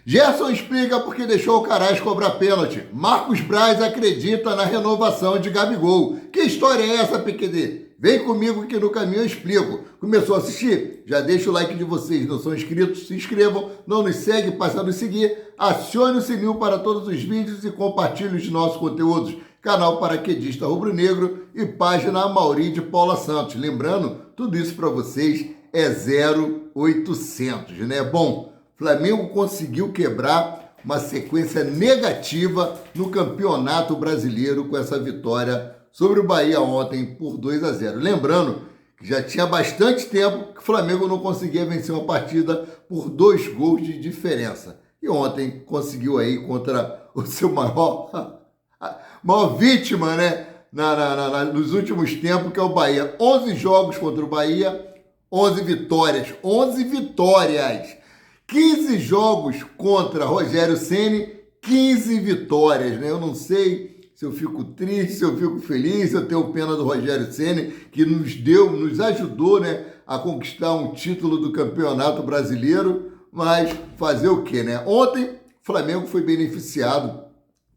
Gerson explica porque deixou o Caraz cobrar pênalti. Marcos Braz acredita na renovação de Gabigol. Que história é essa, PQD? Vem comigo que no caminho eu explico. Começou a assistir? Já deixa o like de vocês. Não são inscritos? Se inscrevam. Não nos segue? Passa a nos seguir. Acione o sininho para todos os vídeos e compartilhe os nossos conteúdos. Canal Paraquedista Rubro Negro e página Amaury de Paula Santos. Lembrando, tudo isso para vocês é 0800, né? Bom, Flamengo conseguiu quebrar uma sequência negativa no Campeonato Brasileiro com essa vitória sobre o Bahia ontem por 2-0. Lembrando que já tinha bastante tempo que o Flamengo não conseguia vencer uma partida por 2 gols de diferença. E ontem conseguiu aí contra o seu maior vítima, né? Nos últimos tempos, que é o Bahia. 11 jogos contra o Bahia, 11 vitórias. 11 vitórias! 15 jogos contra Rogério Ceni, 15 vitórias, né? Eu não sei se eu fico triste, se eu fico feliz, se eu tenho pena do Rogério Ceni, que nos ajudou, né, a conquistar um título do Campeonato Brasileiro, mas fazer o quê, né? Ontem, o Flamengo foi beneficiado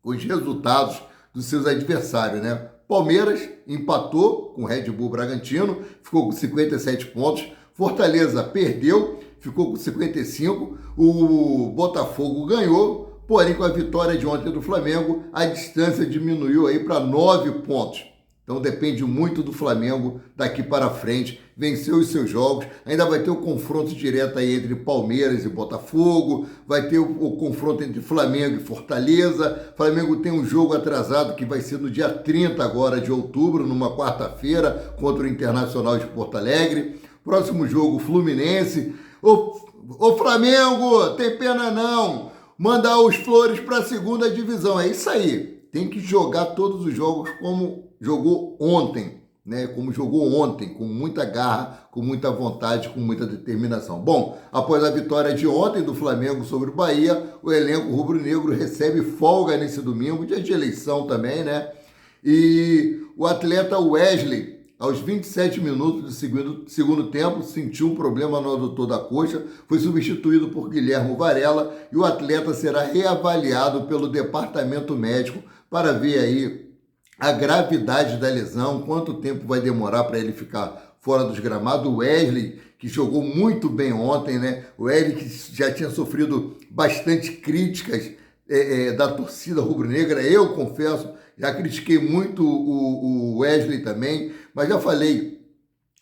com os resultados dos seus adversários, né? Palmeiras empatou com o Red Bull Bragantino, ficou com 57 pontos. Fortaleza perdeu, ficou com 55, o Botafogo ganhou, porém com a vitória de ontem do Flamengo, a distância diminuiu aí para 9 pontos. Então depende muito do Flamengo daqui para frente, venceu os seus jogos, ainda vai ter o confronto direto aí entre Palmeiras e Botafogo, vai ter o confronto entre Flamengo e Fortaleza. Flamengo tem um jogo atrasado que vai ser no dia 30 agora de outubro, numa quarta-feira, contra o Internacional de Porto Alegre. Próximo jogo, Fluminense. Ô Flamengo, tem pena não, mandar os Flores para a segunda divisão, é isso aí, tem que jogar todos os jogos como jogou ontem, né? Como jogou ontem, com muita garra, com muita vontade, com muita determinação. Bom, após a vitória de ontem do Flamengo sobre o Bahia, o elenco rubro-negro recebe folga nesse domingo, dia de eleição também, né? E o atleta Wesley, aos 27 minutos do segundo tempo, sentiu um problema no adutor da coxa, foi substituído por Guilherme Varela e o atleta será reavaliado pelo departamento médico para ver aí a gravidade da lesão, quanto tempo vai demorar para ele ficar fora dos gramados. O Wesley, que jogou muito bem ontem, né? O Wesley que já tinha sofrido bastante críticas da torcida rubro-negra, eu confesso, já critiquei muito o Wesley também, mas já falei,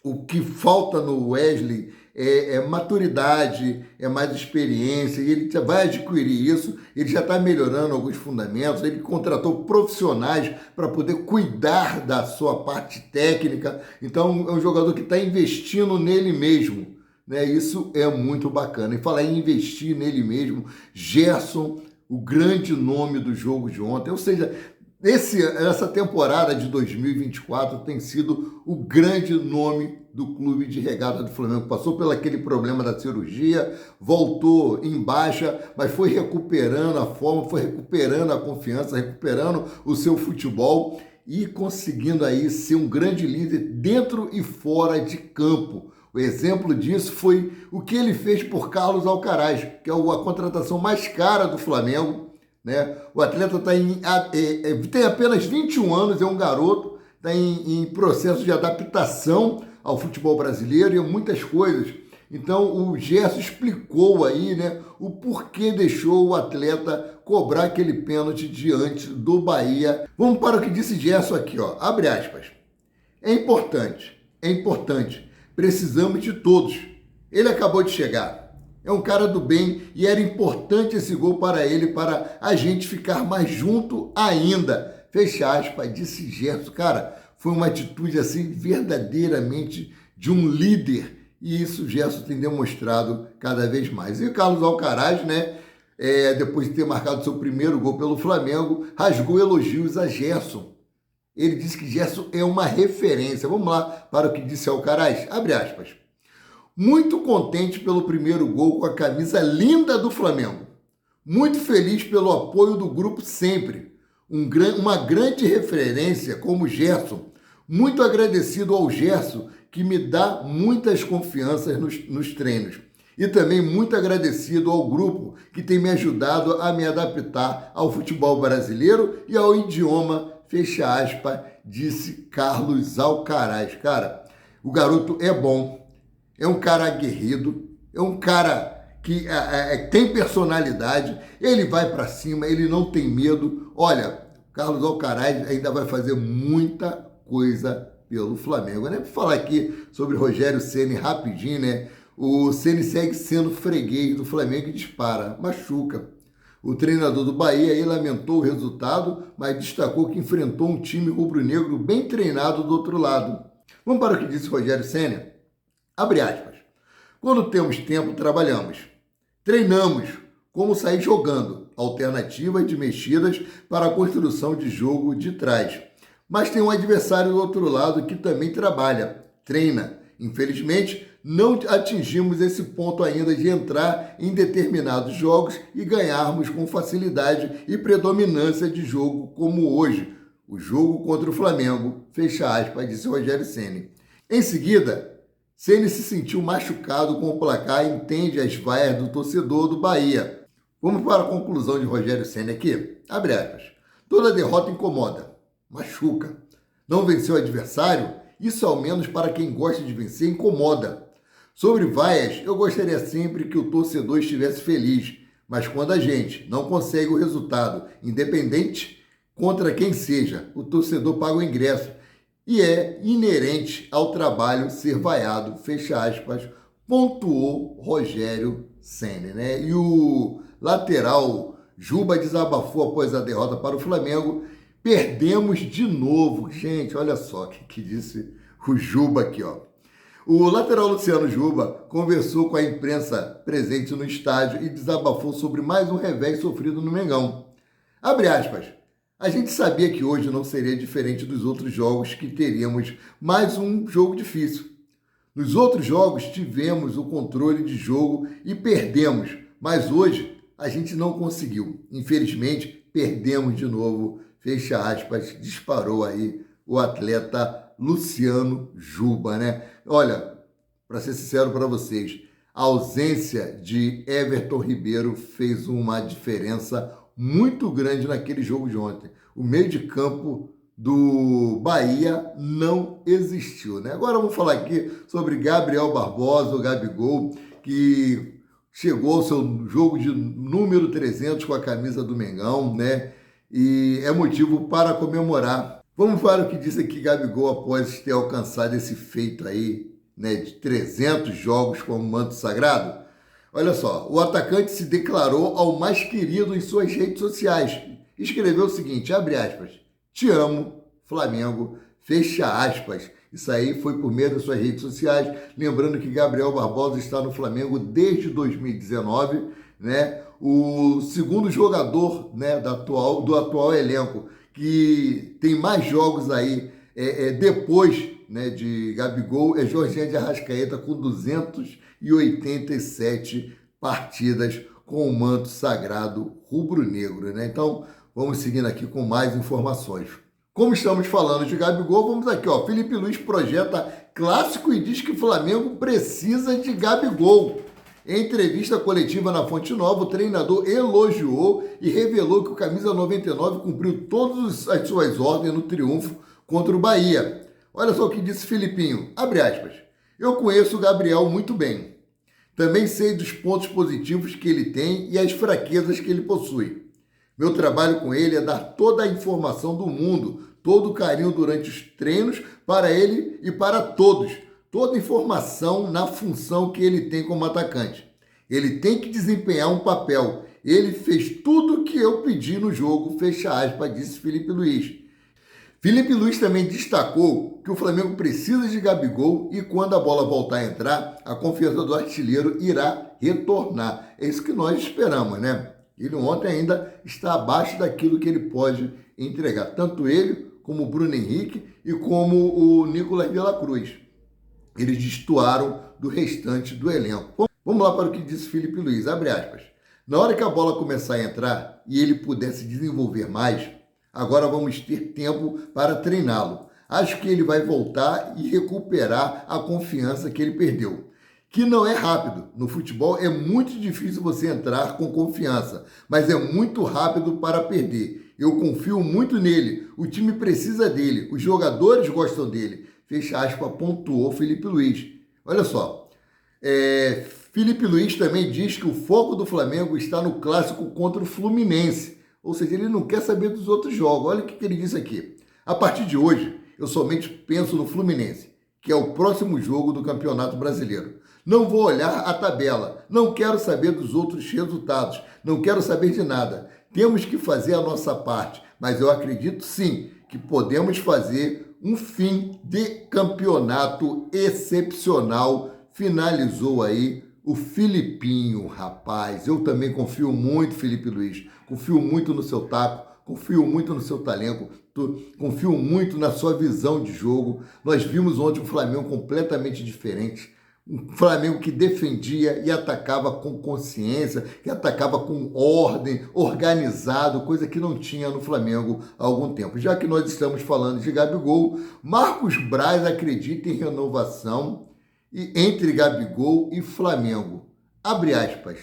o que falta no Wesley é maturidade, é mais experiência, e ele vai adquirir isso, ele já está melhorando alguns fundamentos, ele contratou profissionais para poder cuidar da sua parte técnica, então é um jogador que está investindo nele mesmo, né? Isso é muito bacana. E falar em investir nele mesmo, Gerson, o grande nome do jogo de ontem, ou seja, essa temporada de 2024 tem sido o grande nome do clube de regata do Flamengo. Passou pelo aquele problema da cirurgia, voltou em baixa, mas foi recuperando a forma, foi recuperando a confiança, recuperando o seu futebol e conseguindo aí ser um grande líder dentro e fora de campo. O exemplo disso foi o que ele fez por Carlos Alcaraz, que é a contratação mais cara do Flamengo, né? O atleta tem apenas 21 anos, é um garoto, está em processo de adaptação ao futebol brasileiro e a muitas coisas. Então o Gerson explicou aí, né, o porquê deixou o atleta cobrar aquele pênalti diante do Bahia. Vamos para o que disse Gerson aqui, ó, abre aspas. É importante, precisamos de todos. Ele acabou de chegar. É um cara do bem e era importante esse gol para ele, para a gente ficar mais junto ainda. Fecha aspas, disse Gerson. Cara, foi uma atitude assim verdadeiramente de um líder e isso o Gerson tem demonstrado cada vez mais. E o Carlos Alcaraz, né, depois de ter marcado seu primeiro gol pelo Flamengo, rasgou elogios a Gerson. Ele disse que Gerson é uma referência. Vamos lá para o que disse Alcaraz. Abre aspas. Muito contente pelo primeiro gol com a camisa linda do Flamengo. Muito feliz pelo apoio do grupo sempre. Uma grande referência como Gerson. Muito agradecido ao Gerson, que me dá muitas confianças nos treinos. E também muito agradecido ao grupo que tem me ajudado a me adaptar ao futebol brasileiro e ao idioma, fecha aspas, disse Carlos Alcaraz. Cara, o garoto é bom, é um cara aguerrido, é um cara que tem personalidade, ele vai para cima, ele não tem medo. Olha, Carlos Alcaraz ainda vai fazer muita coisa pelo Flamengo, né? Para falar aqui sobre Rogério Ceni rapidinho, né? O Ceni segue sendo freguês do Flamengo e dispara, machuca. O treinador do Bahia aí lamentou o resultado, mas destacou que enfrentou um time rubro-negro bem treinado do outro lado. Vamos para o que disse Rogério Ceni? Abre aspas. Quando temos tempo, trabalhamos. Treinamos como sair jogando, alternativas de mexidas para a construção de jogo de trás. Mas tem um adversário do outro lado que também trabalha, treina. Infelizmente, não atingimos esse ponto ainda de entrar em determinados jogos e ganharmos com facilidade e predominância de jogo como hoje, o jogo contra o Flamengo, fecha aspas, disse Rogério Ceni. Em seguida, Ceni se sentiu machucado com o placar e entende as vaias do torcedor do Bahia. Vamos para a conclusão de Rogério Ceni aqui. Abre aspas. Toda derrota incomoda, machuca. Não venceu o adversário? Isso, ao menos para quem gosta de vencer, incomoda. Sobre vaias, eu gostaria sempre que o torcedor estivesse feliz, mas quando a gente não consegue o resultado, independente contra quem seja, o torcedor paga o ingresso e é inerente ao trabalho ser vaiado, fecha aspas, pontuou Rogério Ceni, né? E o lateral Juba desabafou após a derrota para o Flamengo. Perdemos de novo. Gente, olha só o que disse o Juba aqui, ó. O lateral Luciano Juba conversou com a imprensa presente no estádio e desabafou sobre mais um revés sofrido no Mengão. Abre aspas. A gente sabia que hoje não seria diferente dos outros jogos, que teríamos mais um jogo difícil. Nos outros jogos tivemos o controle de jogo e perdemos, mas hoje a gente não conseguiu. Infelizmente, perdemos de novo. Fecha aspas, disparou aí o atleta Luciano Juba, né? Olha, para ser sincero para vocês, a ausência de Everton Ribeiro fez uma diferença muito grande naquele jogo de ontem. O meio de campo do Bahia não existiu, né? Agora vamos falar aqui sobre Gabriel Barbosa, o Gabigol, que chegou ao seu jogo de número 300 com a camisa do Mengão, né? E é motivo para comemorar. Vamos para o que disse aqui Gabigol após ter alcançado esse feito aí, né, de 300 jogos com o manto sagrado. Olha só, o atacante se declarou ao mais querido em suas redes sociais. Escreveu o seguinte, abre aspas, te amo, Flamengo, fecha aspas. Isso aí foi por meio das suas redes sociais. Lembrando que Gabriel Barbosa está no Flamengo desde 2019, né? O segundo jogador, né, do atual elenco que tem mais jogos aí depois, né, de Gabigol é Jorginho de Arrascaeta com 287 partidas com o manto sagrado rubro-negro, né? Então vamos seguindo aqui com mais informações. Como estamos falando de Gabigol, vamos aqui, ó. Felipe Luiz projeta clássico e diz que o Flamengo precisa de Gabigol. Em entrevista coletiva na Fonte Nova, o treinador elogiou e revelou que o camisa 99 cumpriu todas as suas ordens no triunfo contra o Bahia. Olha só o que disse Filipinho, abre aspas. Eu conheço o Gabriel muito bem. Também sei dos pontos positivos que ele tem e as fraquezas que ele possui. Meu trabalho com ele é dar toda a informação do mundo, todo o carinho durante os treinos para ele e para todos. Toda informação na função que ele tem como atacante. Ele tem que desempenhar um papel. Ele fez tudo o que eu pedi no jogo, fecha aspas, disse Felipe Luiz. Felipe Luiz também destacou que o Flamengo precisa de Gabigol e quando a bola voltar a entrar, a confiança do artilheiro irá retornar. É isso que nós esperamos, né? Ele ontem ainda está abaixo daquilo que ele pode entregar. Tanto ele, como o Bruno Henrique e como o Nicolas de la Cruz. Eles destoaram do restante do elenco. Vamos lá para o que disse Felipe Luiz, abre aspas. Na hora que a bola começar a entrar e ele pudesse desenvolver mais, agora vamos ter tempo para treiná-lo. Acho que ele vai voltar e recuperar a confiança que ele perdeu. que não é rápido. No futebol é muito difícil você entrar com confiança, mas é muito rápido para perder. Eu confio muito nele, o time precisa dele, os jogadores gostam dele. Fecha aspas, pontuou Felipe Luiz. Olha só, Felipe Luiz também diz que o foco do Flamengo está no clássico contra o Fluminense. Ou seja, ele não quer saber dos outros jogos. Olha o que ele disse aqui. A partir de hoje, eu somente penso no Fluminense, que é o próximo jogo do Campeonato Brasileiro. Não vou olhar a tabela, não quero saber dos outros resultados, não quero saber de nada. Temos que fazer a nossa parte, mas eu acredito sim que podemos fazer um fim de campeonato excepcional. Finalizou aí o Filipinho, rapaz. Eu também confio muito, Felipe Luiz. Confio muito no seu taco, confio muito no seu talento, confio muito na sua visão de jogo. Nós vimos ontem um Flamengo completamente diferente. Um Flamengo que defendia e atacava com consciência, que atacava com ordem, organizado, coisa que não tinha no Flamengo há algum tempo. Já que nós estamos falando de Gabigol, Marcos Braz acredita em renovação entre Gabigol e Flamengo. Abre aspas,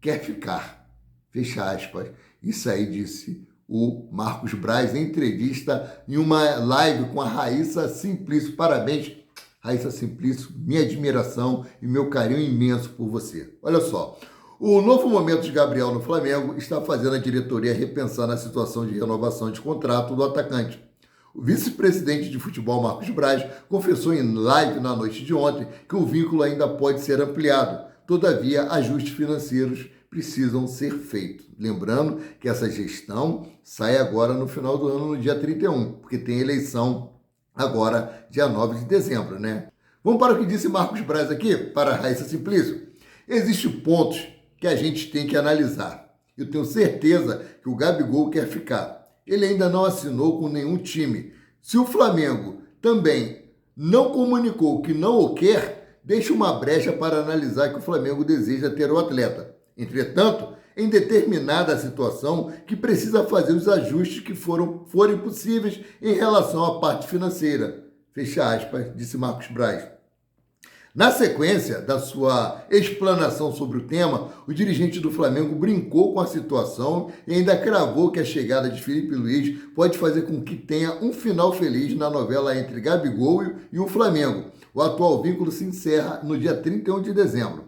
quer ficar. Fecha aspas. Isso aí disse o Marcos Braz em entrevista em uma live com a Raíssa Simplício. Parabéns, Raíssa Simplício, minha admiração e meu carinho imenso por você. Olha só, o novo momento de Gabriel no Flamengo está fazendo a diretoria repensar na situação de renovação de contrato do atacante. O vice-presidente de futebol, Marcos Braz, confessou em live na noite de ontem que o vínculo ainda pode ser ampliado. Todavia, ajustes financeiros precisam ser feitos. Lembrando que essa gestão sai agora no final do ano, no dia 31, porque tem eleição agora, dia 9 de dezembro, né? Vamos para o que disse Marcos Braz aqui, para a Raíssa Simplício. Existem pontos que a gente tem que analisar. Eu tenho certeza que o Gabigol quer ficar. Ele ainda não assinou com nenhum time. Se o Flamengo também não comunicou que não o quer, deixa uma brecha para analisar que o Flamengo deseja ter o atleta. Entretanto, em determinada situação que precisa fazer os ajustes que forem possíveis em relação à parte financeira. Fecha aspas, disse Marcos Braz. Na sequência da sua explanação sobre o tema, o dirigente do Flamengo brincou com a situação e ainda cravou que a chegada de Felipe Luiz pode fazer com que tenha um final feliz na novela entre Gabigol e o Flamengo. O atual vínculo se encerra no dia 31 de dezembro.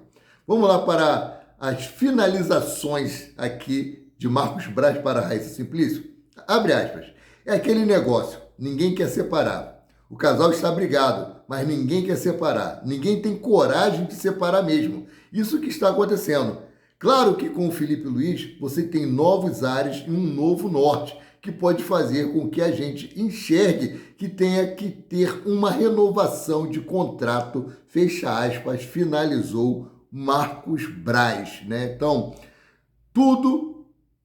Vamos lá para as finalizações aqui de Marcos Braz para a Raíssa Simplício. Abre aspas. É aquele negócio, ninguém quer separar. O casal está brigado, mas ninguém quer separar. Ninguém tem coragem de separar mesmo. Isso que está acontecendo. Claro que com o Felipe Luiz, você tem novos ares e um novo norte, que pode fazer com que a gente enxergue que tenha que ter uma renovação de contrato, fecha aspas, finalizou Marcos Braz, né? Então, tudo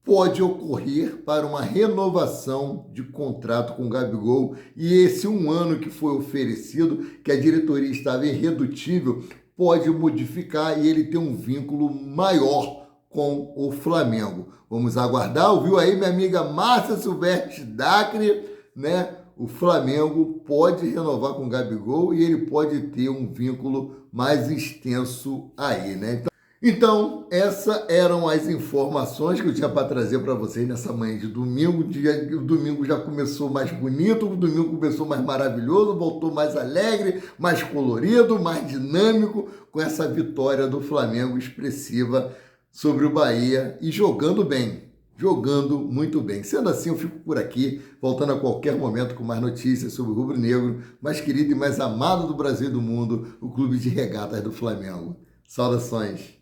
pode ocorrer para uma renovação de contrato com o Gabigol e esse um ano que foi oferecido, que a diretoria estava irredutível, pode modificar e ele ter um vínculo maior com o Flamengo. Vamos aguardar, ouviu aí minha amiga Márcia Silvestre Dacre, né? O Flamengo pode renovar com o Gabigol e ele pode ter um vínculo mais extenso aí, né? Então, essas eram as informações que eu tinha para trazer para vocês nessa manhã de domingo. O domingo já começou mais bonito, o domingo começou mais maravilhoso, voltou mais alegre, mais colorido, mais dinâmico, com essa vitória do Flamengo expressiva sobre o Bahia e jogando bem, jogando muito bem. Sendo assim, eu fico por aqui, voltando a qualquer momento com mais notícias sobre o rubro-negro, mais querido e mais amado do Brasil e do mundo, o Clube de Regatas do Flamengo. Saudações!